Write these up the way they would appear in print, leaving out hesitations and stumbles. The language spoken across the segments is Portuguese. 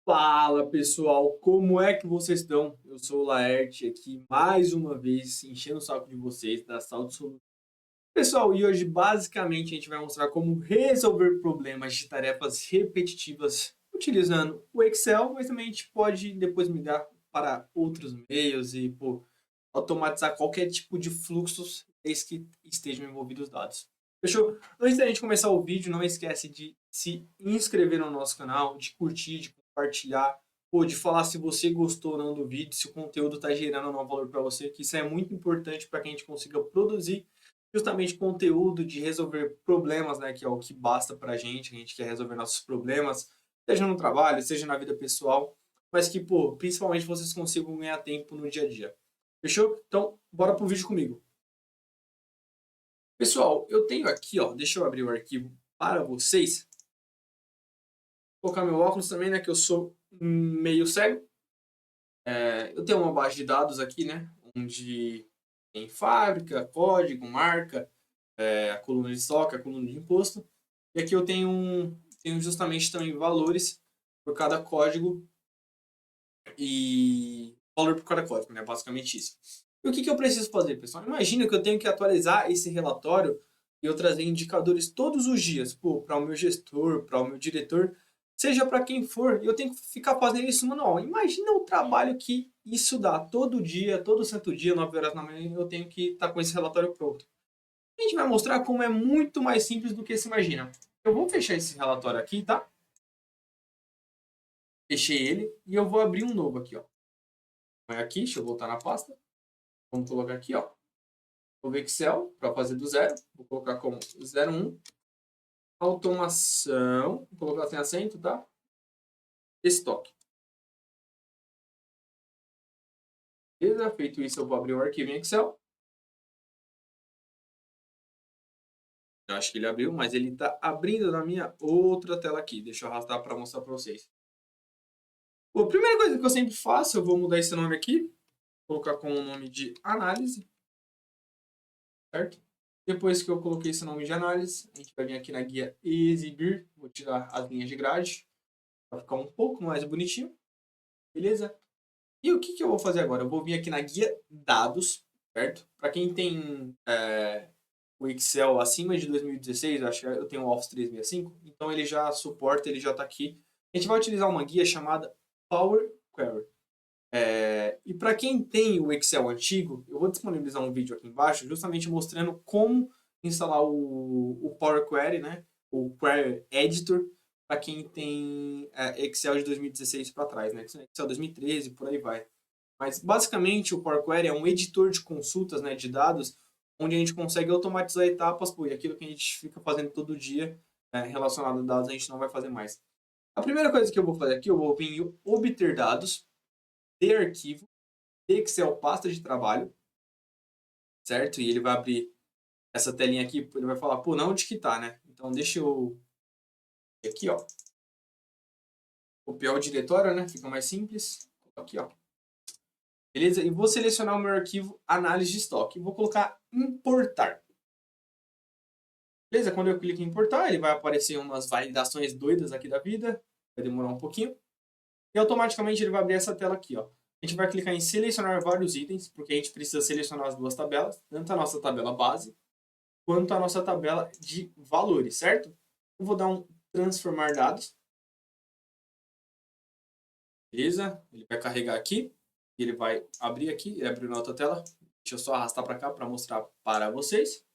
Fala pessoal, como é que vocês estão? Eu sou o Laerte aqui mais uma vez enchendo o saco de vocês da Salto Solução. Pessoal, e hoje basicamente a gente vai mostrar como resolver problemas de tarefas repetitivas utilizando o Excel, mas também a gente pode depois migrar para outros meios e automatizar qualquer tipo de fluxos desde que estejam envolvidos dados. Fechou? Antes da gente começar o vídeo, não esquece de se inscrever no nosso canal, de curtir, de compartilhar, ou de falar se você gostou ou não do vídeo, se o conteúdo está gerando um valor para você, que isso é muito importante para que a gente consiga produzir justamente conteúdo de resolver problemas, né, que é o que basta para a gente quer resolver nossos problemas, seja no trabalho, seja na vida pessoal, mas que, principalmente vocês consigam ganhar tempo no dia a dia. Fechou? Então, bora pro vídeo comigo. Pessoal, eu tenho aqui, ó, deixa eu abrir o arquivo para vocês. Vou colocar meu óculos também, né, que eu sou meio cego. Eu tenho uma base de dados aqui, né, onde tem fábrica, código, marca, a coluna de estoque, a coluna de imposto. E aqui eu tenho justamente também valores por cada código e valor por cada código, né, basicamente isso. E o que eu preciso fazer, pessoal? Imagina que eu tenho que atualizar esse relatório e eu trazer indicadores todos os dias, para o meu gestor, para o meu diretor, seja para quem for, e eu tenho que ficar fazendo isso manual. Imagina o trabalho que isso dá todo dia, todo santo dia, 9 horas da manhã, eu tenho que estar com esse relatório pronto. A gente vai mostrar como é muito mais simples do que se imagina. Eu vou fechar esse relatório aqui, tá? Fechei ele e eu vou abrir um novo aqui, ó. Vai aqui, deixa eu voltar na pasta. Vamos colocar aqui, ó. O Excel para fazer do zero. Vou colocar como 01. Automação. Vou colocar sem acento, tá? Estoque. Beleza? Feito isso, eu vou abrir o arquivo em Excel. Eu acho que ele abriu, mas ele está abrindo na minha outra tela aqui. Deixa eu arrastar para mostrar para vocês. Bom, a primeira coisa que eu sempre faço, eu vou mudar esse nome aqui. Colocar como nome de análise. Certo? Depois que eu coloquei esse nome de análise, a gente vai vir aqui na guia exibir. Vou tirar as linhas de grade para ficar um pouco mais bonitinho. Beleza? E o que eu vou fazer agora? Eu vou vir aqui na guia dados, certo? Para quem tem o Excel acima de 2016, acho que eu tenho o Office 365, então ele já suporta, ele já está aqui. A gente vai utilizar uma guia chamada Power Query. E para quem tem o Excel antigo, eu vou disponibilizar um vídeo aqui embaixo justamente mostrando como instalar o Power Query, né? O Query Editor, para quem tem Excel de 2016 para trás, né? Excel 2013, por aí vai. Mas basicamente o Power Query é um editor de consultas, né, de dados, onde a gente consegue automatizar etapas, e aquilo que a gente fica fazendo todo dia relacionado a dados a gente não vai fazer mais. A primeira coisa que eu vou fazer aqui, eu vou vir em obter dados, de arquivo, de Excel pasta de trabalho, certo? E ele vai abrir essa telinha aqui, ele vai falar, não, onde que tá, né? Então deixa eu aqui, ó, copiar o diretório, né? Fica mais simples. Aqui, ó. Beleza? E vou selecionar o meu arquivo análise de estoque. Vou colocar importar. Beleza? Quando eu clico em importar, ele vai aparecer umas validações doidas aqui da vida. Vai demorar um pouquinho. E automaticamente ele vai abrir essa tela aqui, ó. A gente vai clicar em selecionar vários itens, porque a gente precisa selecionar as duas tabelas, tanto a nossa tabela base, quanto a nossa tabela de valores, certo? Eu vou dar um transformar dados. Beleza? Ele vai carregar aqui. Ele vai abrir aqui, ele abriu na outra tela. Deixa eu só arrastar para cá para mostrar para vocês.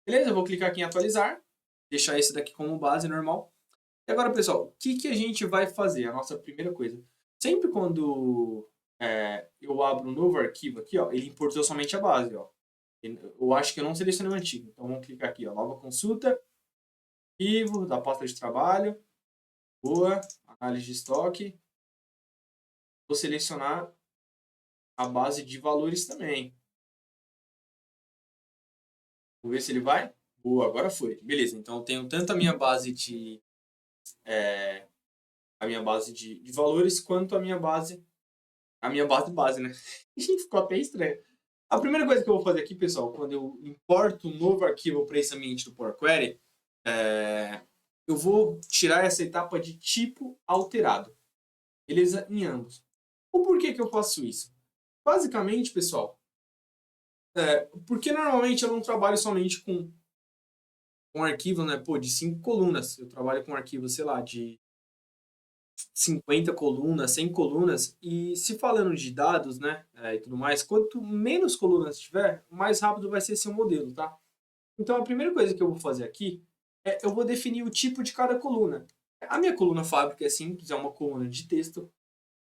Beleza? Eu vou clicar aqui em atualizar. Deixar esse daqui como base normal. E agora, pessoal, o que a gente vai fazer? A nossa primeira coisa. Sempre quando eu abro um novo arquivo aqui, ó, ele importou somente a base. Ó. Eu acho que eu não selecionei o antigo. Então, vamos clicar aqui, ó, nova consulta. Arquivo da pasta de trabalho. Boa. Análise de estoque. Vou selecionar a base de valores também. Vamos ver se ele vai. Boa, agora foi. Beleza, então eu tenho tanto a minha base de valores quanto a minha base base, né? Ficou até estranho. A primeira coisa que eu vou fazer aqui, pessoal, quando eu importo um novo arquivo para esse ambiente do Power Query, eu vou tirar essa etapa de tipo alterado. beleza? Em ambos. O porquê que eu faço isso? Basicamente, pessoal, porque normalmente eu não trabalho somente com arquivo, né, pô, de 5 colunas. Eu trabalho com arquivo, sei lá, de 50 colunas, 100 colunas. E se falando de dados, né, e tudo mais, quanto menos colunas tiver, mais rápido vai ser seu modelo, tá? Então a primeira coisa que eu vou fazer aqui é eu vou definir o tipo de cada coluna. A minha coluna fábrica é simples, é uma coluna de texto.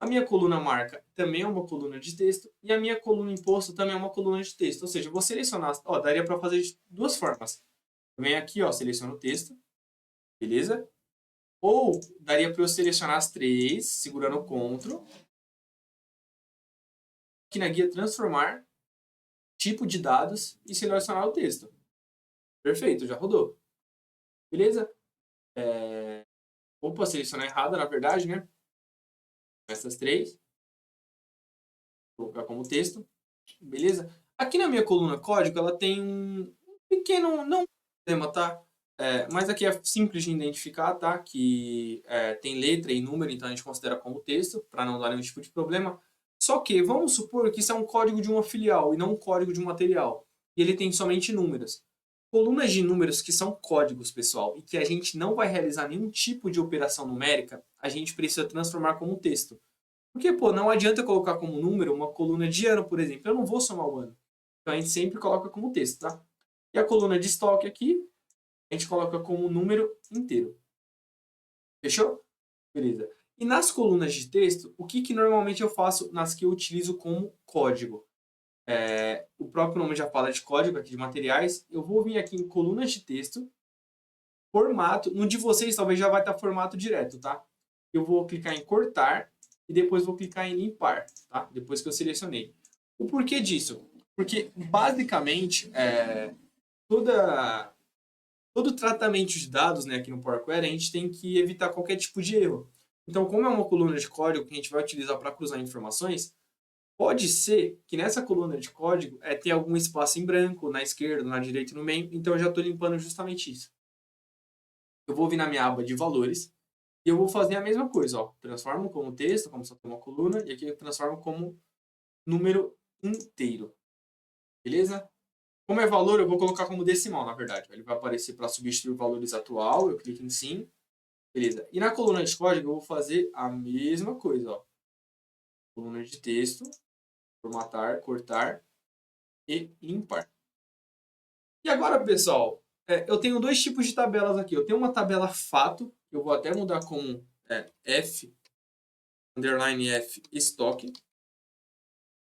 A minha coluna marca também é uma coluna de texto. E a minha coluna imposto também é uma coluna de texto. Ou seja, eu vou selecionar, ó, daria para fazer de duas formas. Eu venho aqui, ó, seleciono o texto, beleza? Ou daria para eu selecionar as três, segurando o CTRL, aqui na guia transformar, tipo de dados e selecionar o texto. Perfeito, já rodou. Beleza? Opa, selecionar errado, na verdade, né? Essas três. Vou colocar como texto. Beleza? Aqui na minha coluna código, ela tem um pequeno, não problema, tá? Mas aqui é simples de identificar, tá? Que tem letra e número, então a gente considera como texto, para não dar nenhum tipo de problema. Só que vamos supor que isso é um código de uma filial e não um código de um material. E ele tem somente números. Colunas de números que são códigos, pessoal, e que a gente não vai realizar nenhum tipo de operação numérica, a gente precisa transformar como texto. Porque, pô, não adianta colocar como número uma coluna de ano, por exemplo. Eu não vou somar o ano. Então a gente sempre coloca como texto, tá? E a coluna de estoque aqui, a gente coloca como número inteiro. Fechou? Beleza. E nas colunas de texto, o que normalmente eu faço nas que eu utilizo como código? O próprio nome já fala de código aqui de materiais. Eu vou vir aqui em colunas de texto, formato. No de vocês talvez já vai estar formato direto, tá? Eu vou clicar em cortar e depois vou clicar em limpar, tá? Depois que eu selecionei. O porquê disso? Porque basicamente toda todo tratamento de dados, né, aqui no Power Query, a gente tem que evitar qualquer tipo de erro. Então, como é uma coluna de código que a gente vai utilizar para cruzar informações, pode ser que nessa coluna de código tenha algum espaço em branco, na esquerda, na direita e no meio. Então, eu já estou limpando justamente isso. Eu vou vir na minha aba de valores e eu vou fazer a mesma coisa. Ó. Transformo como texto, como só tem uma coluna, e aqui eu transformo como número inteiro. Beleza? Como é valor, eu vou colocar como decimal, na verdade. Ele vai aparecer para substituir o valores atual, eu clico em sim. Beleza. E na coluna de código eu vou fazer a mesma coisa, ó. Coluna de texto, formatar, cortar e limpar. E agora, pessoal, eu tenho dois tipos de tabelas aqui. Eu tenho uma tabela fato, que eu vou até mudar como F, underline F, estoque.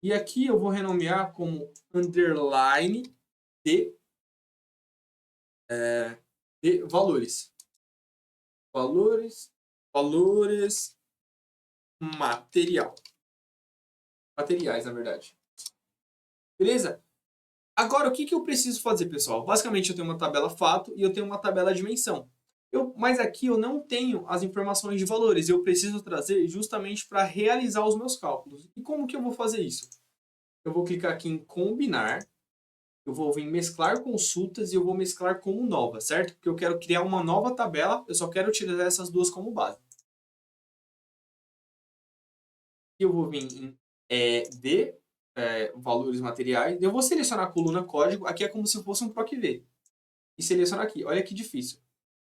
E aqui eu vou renomear como underline de, de valores. Valores, valores material. Materiais, na verdade. Beleza? Agora, o que eu preciso fazer, pessoal? Basicamente, eu tenho uma tabela fato e eu tenho uma tabela dimensão. Mas aqui eu não tenho as informações de valores. Eu preciso trazer justamente para realizar os meus cálculos. E como que eu vou fazer isso? Eu vou clicar aqui em combinar. Eu vou vir mesclar consultas e eu vou mesclar como nova, certo? Porque eu quero criar uma nova tabela. Eu só quero utilizar essas duas como base. Eu vou vir em de valores materiais. Eu vou selecionar a coluna código. Aqui é como se fosse um PROC-V. E selecionar aqui. Olha que difícil.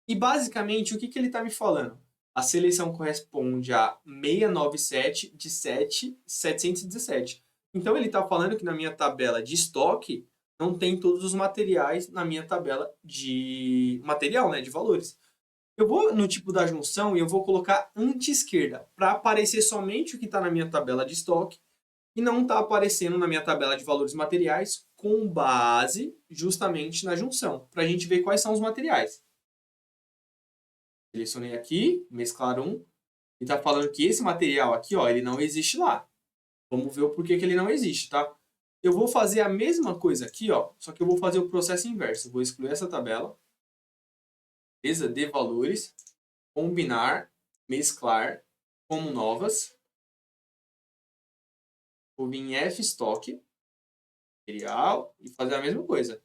E basicamente, o que ele está me falando? A seleção corresponde a 697 de 717. Então ele está falando que na minha tabela de estoque não tem todos os materiais na minha tabela de material, né, de valores. Eu vou no tipo da junção e eu vou colocar anti-esquerda para aparecer somente o que está na minha tabela de estoque e não está aparecendo na minha tabela de valores materiais com base justamente na junção, para a gente ver quais são os materiais. Selecionei aqui, mesclar um, e está falando que esse material aqui, ó, ele não existe lá. Vamos ver o porquê que ele não existe, tá? Eu vou fazer a mesma coisa aqui, ó, só que eu vou fazer o processo inverso. Eu vou excluir essa tabela, beleza? De valores, combinar, mesclar como novas. Vou vir em F estoque, material, e fazer a mesma coisa.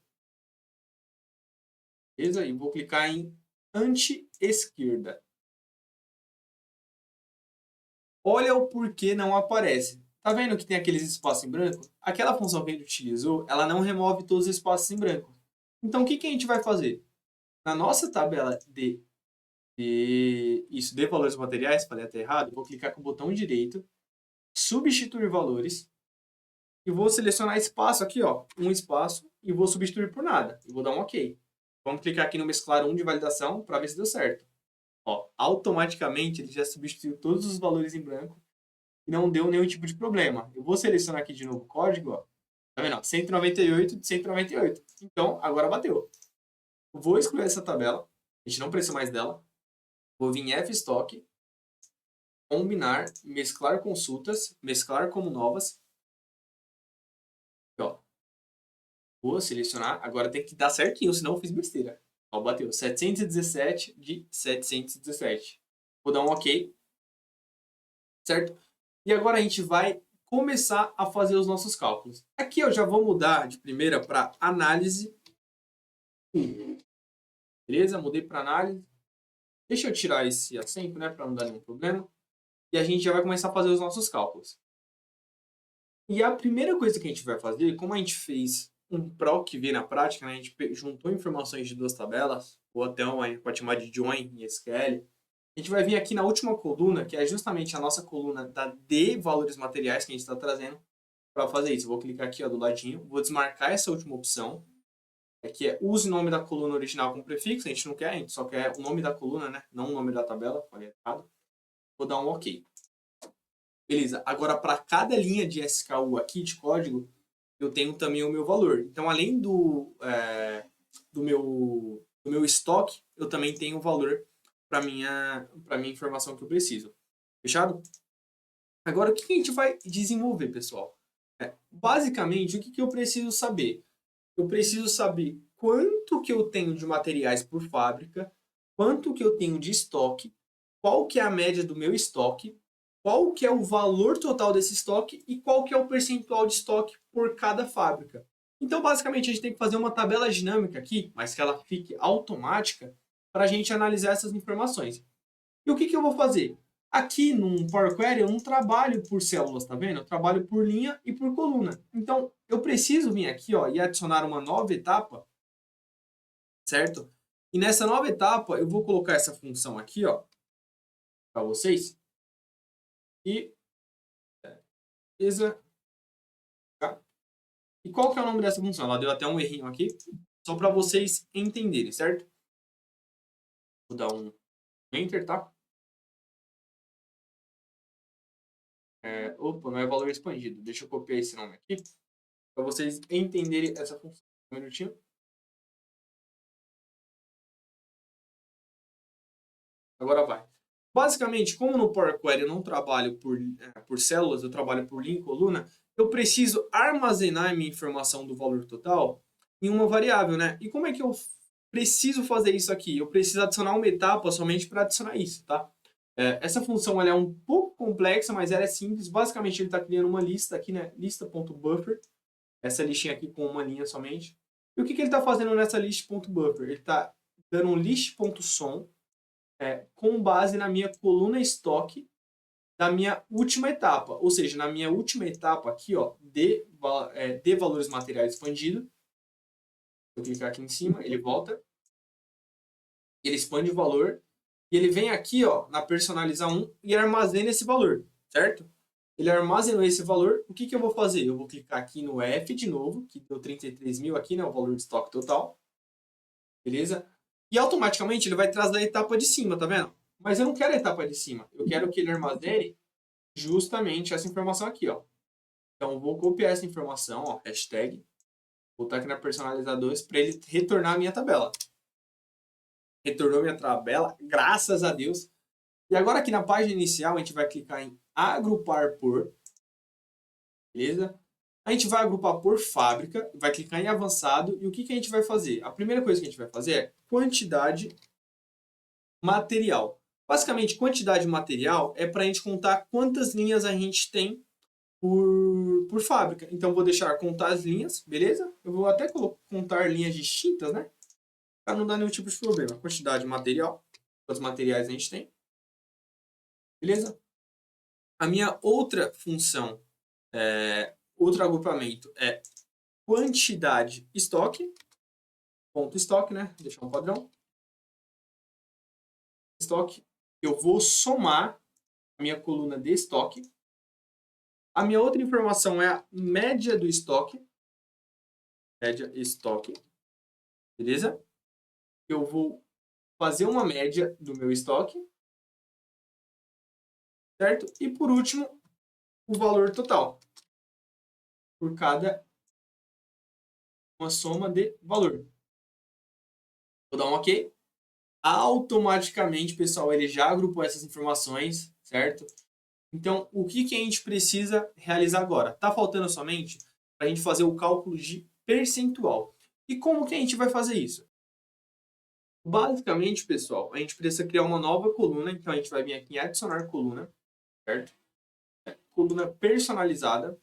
Beleza? E vou clicar em anti-esquerda. Olha o porquê não aparece. Tá vendo que tem aqueles espaços em branco? Aquela função que a gente utilizou, ela não remove todos os espaços em branco. Então, o que a gente vai fazer? Na nossa tabela de valores materiais, falei até errado, vou clicar com o botão direito, substituir valores, e vou selecionar espaço aqui, ó, um espaço, e vou substituir por nada. E vou dar um OK. Vamos clicar aqui no mesclar 1 de validação para ver se deu certo. Ó, automaticamente ele já substituiu todos os valores em branco e não deu nenhum tipo de problema. Eu vou selecionar aqui de novo o código, ó. Tá vendo? 198 de 198. Então, agora bateu. Eu vou excluir essa tabela. A gente não precisa mais dela. Vou vir em fstock, combinar, mesclar consultas, mesclar como novas. Ó, vou selecionar. Agora tem que dar certinho, senão eu fiz besteira. Ó, bateu. 717 de 717. Vou dar um OK. Certo? E agora a gente vai começar a fazer os nossos cálculos. Aqui eu já vou mudar de primeira para análise 1. Beleza? Mudei para análise. Deixa eu tirar esse acento, né, para não dar nenhum problema. E a gente já vai começar a fazer os nossos cálculos. E a primeira coisa que a gente vai fazer, como a gente fez um PROC que veio na prática, né, a gente juntou informações de duas tabelas, ou até uma, a gente pode chamar de join em SQL. A gente vai vir aqui na última coluna, que é justamente a nossa coluna de valores materiais que a gente está trazendo para fazer isso. Eu vou clicar aqui, ó, do ladinho, vou desmarcar essa última opção, que é use o nome da coluna original com prefixo. A gente não quer, a gente só quer o nome da coluna, né? Não o nome da tabela, falei errado. Vou dar um OK. Beleza, agora para cada linha de SKU aqui de código, eu tenho também o meu valor. Então, além do meu estoque, eu também tenho o valor para minha informação que eu preciso. Fechado? Agora, o que a gente vai desenvolver, pessoal? Basicamente, o que eu preciso saber? Eu preciso saber quanto que eu tenho de materiais por fábrica, quanto que eu tenho de estoque, qual que é a média do meu estoque, qual que é o valor total desse estoque e qual que é o percentual de estoque por cada fábrica. Então, basicamente, a gente tem que fazer uma tabela dinâmica aqui, mas que ela fique automática, para a gente analisar essas informações. E o que eu vou fazer? Aqui no Power Query eu não trabalho por células, tá vendo? Eu trabalho por linha e por coluna. Então, eu preciso vir aqui, ó, e adicionar uma nova etapa, certo? E nessa nova etapa, eu vou colocar essa função aqui, ó, para vocês. E beleza. E qual que é o nome dessa função? Ela deu até um errinho aqui, só para vocês entenderem, certo? Vou dar um Enter, tá? Opa, não é valor expandido. Deixa eu copiar esse nome aqui, para vocês entenderem essa função. Um minutinho. Agora vai. Basicamente, como no Power Query eu não trabalho por células, eu trabalho por linha e coluna, eu preciso armazenar a minha informação do valor total em uma variável, né? E como é que eu preciso fazer isso aqui? Eu preciso adicionar uma etapa somente para adicionar isso, tá? Essa função ela é um pouco complexa, mas ela é simples. Basicamente, ele está criando uma lista aqui, né? Lista.buffer. Essa listinha aqui com uma linha somente. E o que ele está fazendo nessa list.buffer? Ele está dando um list.som com base na minha coluna estoque da minha última etapa. Ou seja, na minha última etapa aqui, ó, de valores materiais expandido. Vou clicar aqui em cima, ele volta. Ele expande o valor. E ele vem aqui, ó, na personalizar 1 e armazena esse valor, certo? Ele armazenou esse valor. O que eu vou fazer? Eu vou clicar aqui no F de novo, que deu 33 mil aqui, né? O valor de estoque total. Beleza? E automaticamente ele vai trazer a etapa de cima, tá vendo? Mas eu não quero a etapa de cima. Eu quero que ele armazene justamente essa informação aqui, ó. Então, eu vou copiar essa informação, ó, hashtag, botar aqui na personalizadores para ele retornar a minha tabela. Retornou minha tabela, graças a Deus. E agora aqui na página inicial, a gente vai clicar em agrupar por, beleza? A gente vai agrupar por fábrica, vai clicar em avançado, e o que a gente vai fazer? A primeira coisa que a gente vai fazer é quantidade material. Basicamente, quantidade material é para a gente contar quantas linhas a gente tem por fábrica. Então, vou deixar contar as linhas, beleza? Eu vou até contar linhas distintas, né? Para não dar nenhum tipo de problema. Quantidade material, quantos materiais a gente tem. Beleza? A minha outra função, outro agrupamento é quantidade estoque, ponto estoque, né? Deixar um padrão. Estoque, eu vou somar a minha coluna de estoque. A minha outra informação é a média do estoque. Média estoque. Beleza? Eu vou fazer uma média do meu estoque. Certo? E por último, o valor total. Por cada uma soma de valor. Vou dar um OK. Automaticamente, pessoal, ele já agrupou essas informações, certo? Então, o que a gente precisa realizar agora? Tá faltando somente para a gente fazer o cálculo de percentual. E como que a gente vai fazer isso? Basicamente, pessoal, a gente precisa criar uma nova coluna. Então, a gente vai vir aqui em adicionar coluna, certo? Coluna personalizada.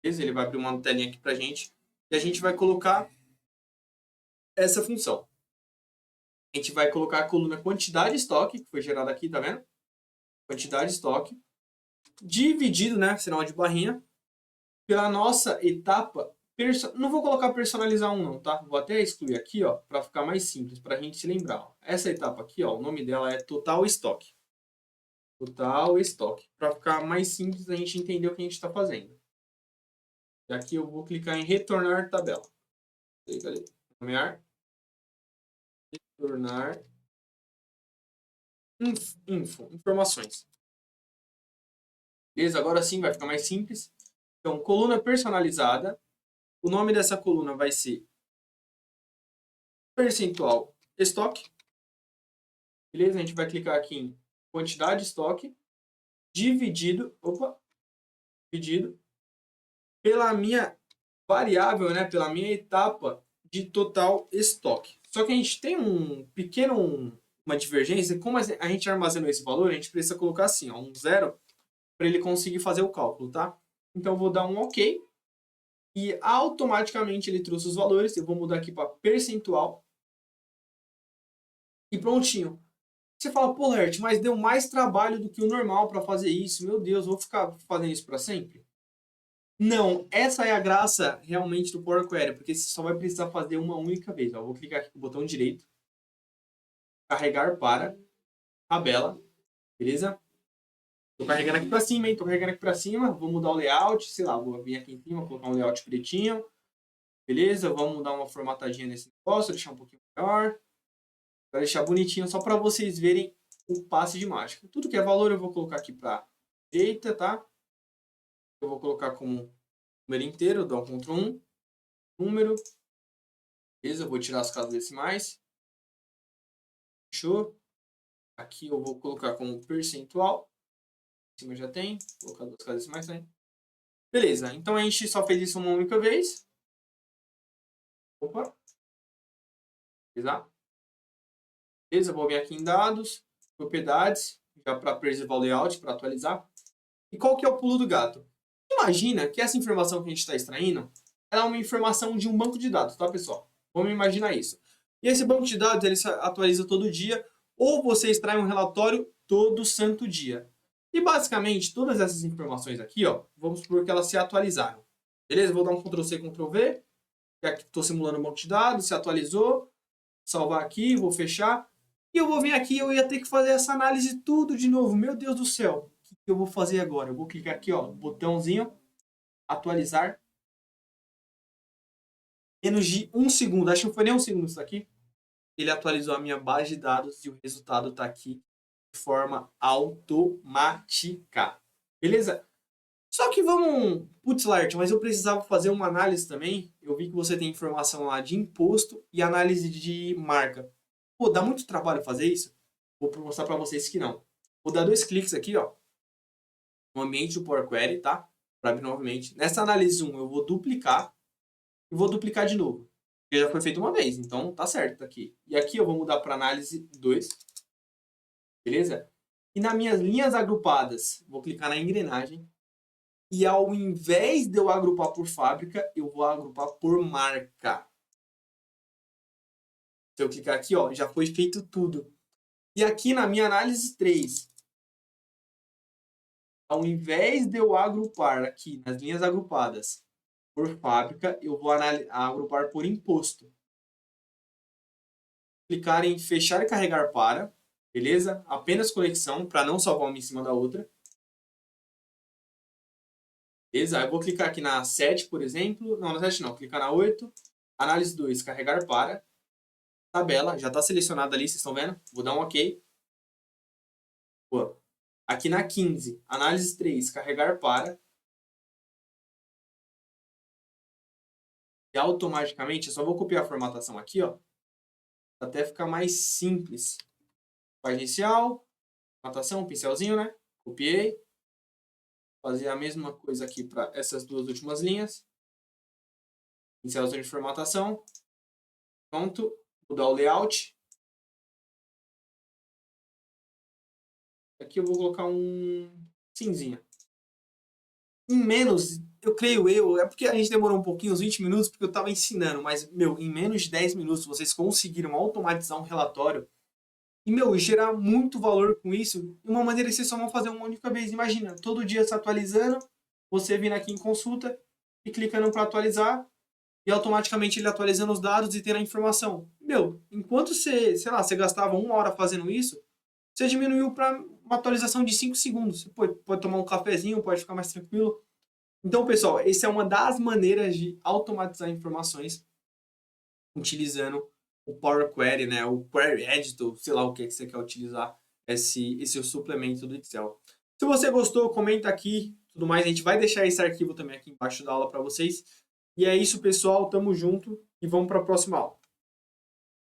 Beleza? Ele vai abrir uma telinha aqui para a gente. E a gente vai colocar essa função. A gente vai colocar a coluna quantidade estoque, que foi gerada aqui, tá vendo? Quantidade estoque, dividido, né, sinal de barrinha, pela nossa etapa. Não vou colocar personalizar um não, tá? Vou até excluir aqui, ó, para ficar mais simples, para a gente se lembrar. Ó. Essa etapa aqui, ó, o nome dela é total estoque. Total estoque. Para ficar mais simples a gente entender o que a gente está fazendo. E aqui eu vou clicar em retornar tabela. Cadê? Nomear. Retornar. Informações. Beleza? Agora sim vai ficar mais simples. Então, coluna personalizada. O nome dessa coluna vai ser percentual estoque. Beleza? A gente vai clicar aqui em quantidade estoque dividido pela minha variável, né? Pela minha etapa de total estoque. Só que a gente tem uma divergência. Como a gente armazenou esse valor, a gente precisa colocar assim, ó, um zero, para ele conseguir fazer o cálculo, tá? Então, eu vou dar um OK. E automaticamente ele trouxe os valores. Eu vou mudar aqui para percentual. E prontinho. Você fala, pô, Lert, mas deu mais trabalho do que o normal para fazer isso. Meu Deus, vou ficar fazendo isso para sempre? Não, essa é a graça realmente do Power Query, porque você só vai precisar fazer uma única vez. Ó, eu vou clicar aqui com o botão direito, carregar para tabela, beleza? Tô carregando aqui para cima, hein? Tô carregando aqui para cima. Vou mudar o layout, sei lá, vou vir aqui em cima, colocar um layout pretinho. Beleza? Vamos dar uma formatadinha nesse negócio, deixar um pouquinho maior. Vai deixar bonitinho só para vocês verem o passe de mágica. Tudo que é valor eu vou colocar aqui para direita, tá? Eu vou colocar como número inteiro, dou um Ctrl 1, número. Beleza? Eu vou tirar as casas decimais. Fechou? Aqui eu vou colocar como percentual. Em cima já tem. Vou colocar duas casas decimais também. Beleza, então a gente só fez isso uma única vez. Opa. Beleza? Beleza, vou vir aqui em dados, propriedades, já para preservar o layout, para atualizar. E qual que é o pulo do gato? Imagina que essa informação que a gente está extraindo ela é uma informação de um banco de dados, tá, pessoal? Vamos imaginar isso. E esse banco de dados ele se atualiza todo dia, ou você extrai um relatório todo santo dia. E basicamente, todas essas informações aqui, ó, vamos supor que elas se atualizaram. Beleza? Vou dar um Ctrl+C, Ctrl+V. Aqui estou simulando um banco de dados, se atualizou. Salvar aqui, vou fechar. E eu vou vir aqui, eu ia ter que fazer essa análise tudo de novo. Meu Deus do céu. O que eu vou fazer agora? Eu vou clicar aqui, ó, botãozinho, atualizar. Menos de um segundo, acho que não foi nem um segundo isso aqui. Ele atualizou a minha base de dados e o resultado está aqui de forma automática. Beleza? Só que vamos... Putz, Lart, mas eu precisava fazer uma análise também. Eu vi que você tem informação lá de imposto e análise de marca. Pô, dá muito trabalho fazer isso? Vou mostrar para vocês que não. Vou dar 2 cliques aqui, ó, no ambiente do Power Query, tá? Para abrir novamente. Nessa análise 1 eu vou duplicar e vou duplicar de novo. Porque já foi feito uma vez, então tá certo aqui. E aqui eu vou mudar para análise 2. Beleza? E nas minhas linhas agrupadas, vou clicar na engrenagem. E ao invés de eu agrupar por fábrica, eu vou agrupar por marca. Se eu clicar aqui, ó, já foi feito tudo. E aqui na minha análise 3, Ao invés de eu agrupar aqui nas linhas agrupadas por fábrica, eu vou agrupar por imposto. Clicar em fechar e carregar para, beleza? Apenas conexão, para não salvar uma em cima da outra. Beleza? Eu vou clicar aqui na 7, por exemplo. Não, na 7 não. Clicar na 8. Análise 2, carregar para. Tabela, já está selecionada ali, vocês estão vendo? Vou dar um OK. Pô. Aqui na 15, análise 3, carregar para. E automaticamente, eu só vou copiar a formatação aqui, ó. Até ficar mais simples. Página inicial, formatação, pincelzinho, né? Copiei. Fazer a mesma coisa aqui para essas duas últimas linhas. Pincelzinho de formatação. Pronto. Mudar o layout. Aqui eu vou colocar um cinzinha. Em menos, eu creio é porque a gente demorou um pouquinho, uns 20 minutos, porque eu estava ensinando, mas, meu, em menos de 10 minutos vocês conseguiram automatizar um relatório e, meu, gerar muito valor com isso, de uma maneira que vocês só vão fazer uma única vez. Imagina, todo dia se atualizando, você vindo aqui em consulta e clicando para atualizar, e automaticamente ele atualizando os dados e tendo a informação. Meu, enquanto você, sei lá, você gastava 1 hora fazendo isso, você diminuiu para uma atualização de 5 segundos. Você pode tomar um cafezinho, pode ficar mais tranquilo. Então, pessoal, essa é uma das maneiras de automatizar informações utilizando o Power Query, né? O Query Editor, sei lá o que você quer utilizar esse suplemento do Excel. Se você gostou, comenta aqui, tudo mais. A gente vai deixar esse arquivo também aqui embaixo da aula para vocês. E é isso, pessoal. Tamo junto e vamos para a próxima aula.